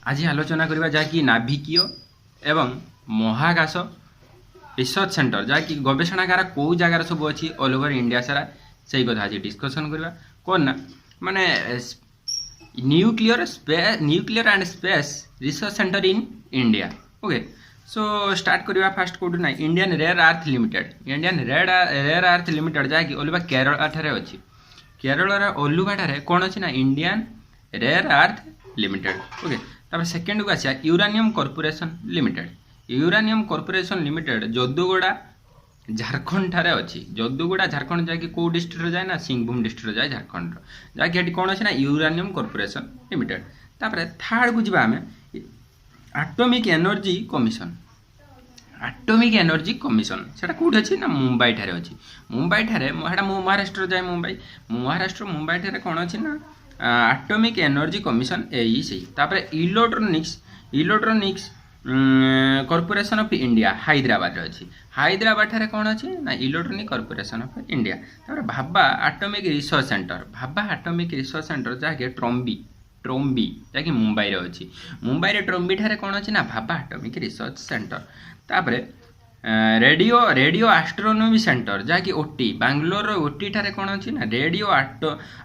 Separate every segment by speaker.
Speaker 1: आज आलोचना करबा जहाँकि नाभिकीय एवं महाकाश रिसर्च सेंटर जहाँकि गवेषणागार कौ जगार सब अच्छी ऑल ओवर इंडिया सारा से कथा आज डिस्कसन करबा कौन ना माने nuclear and space research centre in India. Okay so start करबा फास्ट कोड ना इंडियन रेयर अर्थ लिमिटेड जहाँकि ओलुवा केरला ठारे अच्छी केरल ओलुवा ठारे कौन अच्छी ना Indian rare earth limited. Okay तब सेकेंड को आसा uranium corporation limited Jaduguda Jharkhand ठारे अच्छी जदुगुड़ा झारखंड जहाँकि कौ डिस्ट्रिक्ट जाए ना सिंहभूम डिस्ट्रिक्ट जाए झारखंड जहाँकि ये कौन अच्छे ना यूरानियम कॉर्पोरेशन लिमिटेड। तापर थर्ड को जीवा आमे एटॉमिक एनर्जी कमिशन सेटा कौटी अच्छी ना मुंबई ठारे अच्छी मुंबई ठारे महाराष्ट्र जाए मुंबई ठारे कौन अच्छी ना एटॉमिक एनर्जी कमिशन यही सही। तापर electronics corporation of India Hyderabad अच्छी हैदराबाद ठारे कौन अच्छी ना इलेक्ट्रोनिक कॉर्पोरेशन ऑफ इंडिया। तापर भाभा एटॉमिक रिसर्च सेंटर जहाँकि ट्रोम्बी जहाँकि मुंबई अच्छी मुंबई ट्रोम्बी ठारे कौन अच्छी ना भाभा एटॉमिक रिसर्च सेंटर। तापर रेडियो एस्ट्रोनॉमी सेंटर जहाँकि ओटी बांग्लोर ओटी ठारे कौन अच्छी ना रेडियो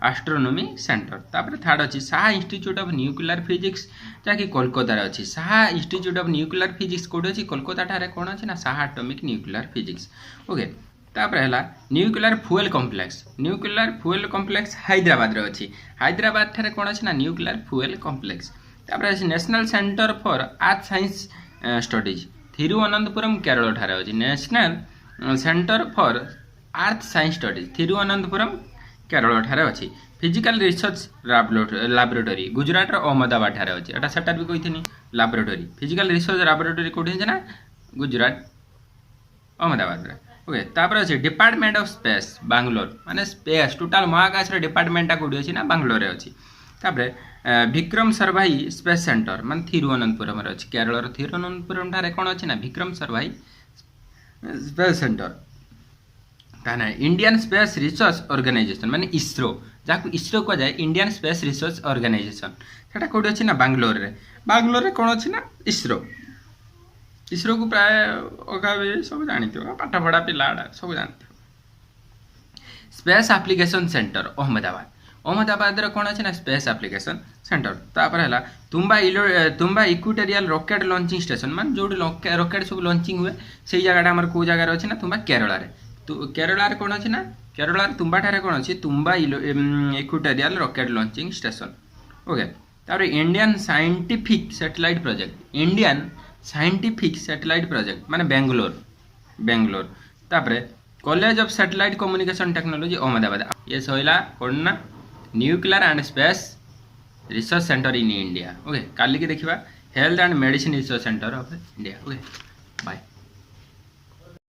Speaker 1: एस्ट्रोनॉमी सेंटर। तापर थर्ड अच्छी Saha institute of nuclear physics जहाँकि कोलकाता अच्छी Saha institute of nuclear physics कौट अच्छी कोलकाता ठारे कौन अच्छी ना Saha atomic nuclear physics. Okay तापर है न्यूक्लियर फ्यूएल कॉम्प्लेक्स हैदराबाद अच्छी हैदराबाद ठारे कौन अच्छी ना न्यूक्लियर फ्यूएल कॉम्प्लेक्स। तापर national centre for earth science studies Thiruvananthapuram Kerala ठारे अच्छी national centre for earth science studies Thiruvananthapuram Kerala ठारे अच्छी physical research laboratory Gujarat Ahmedabad ठारे अच्छी एटा सेटा भी कही लैबोरेटरी फिजिकल रिसर्च लैबोरेटरी कौटी ना गुजरात अहमदाबाद। ओके तापर अच्छे डिपार्टमेंट ऑफ स्पेस बांग्लोर माने स्पेस टोटाल महाकाश डिपार्टमेंटा कौटी अच्छी ना बांग्लोर अच्छी। तापर विक्रम सरभाई स्पेस सेंटर मान थिरुवनंतपुरम अच्छी केरल थिरुवनंतपुरम ठारे कौन अच्छी ना विक्रम सरभाई स्पेस सेंटर कहना इंडियन स्पेस रिसर्च ऑर्गेनाइजेशन माने इसरो जहाँ इसरो कह जाए इंडियन स्पेस रिसर्च ऑर्गेनाइजेशन सेटा कौटी अच्छी ना बांग्लोर कौन अच्छी ना इसरो को प्राय अगा सब जानी पाठ पढ़ा पिला सब जानते स्पेस एप्लिकेशन सेंटर अहमदाबाद कौन अच्छे ना स्पेस एप्लिकेशन सेंटर। तापर है तुम्बा इक्वेटोरियल रॉकेट लॉन्चिंग स्टेशन मान जो रॉकेट सब लॉन्चिंग हुए से जगह आम कौ जगार अच्छे ना तुम्बा केरल कौन अच्छे ना केरल तुम्बा ठारे कौन अच्छी Thumba equatorial rocket launching station. Okay तापर इंडियन साइंटिफिक सैटेलाइट प्रोजेक्ट माने बेंगलोर। तापर college of satellite communication technology Ahmedabad ये सहिला कौन ना nuclear and space research centre in India. Okay काली की देखिबा health and medicine research centre of India. Okay bye.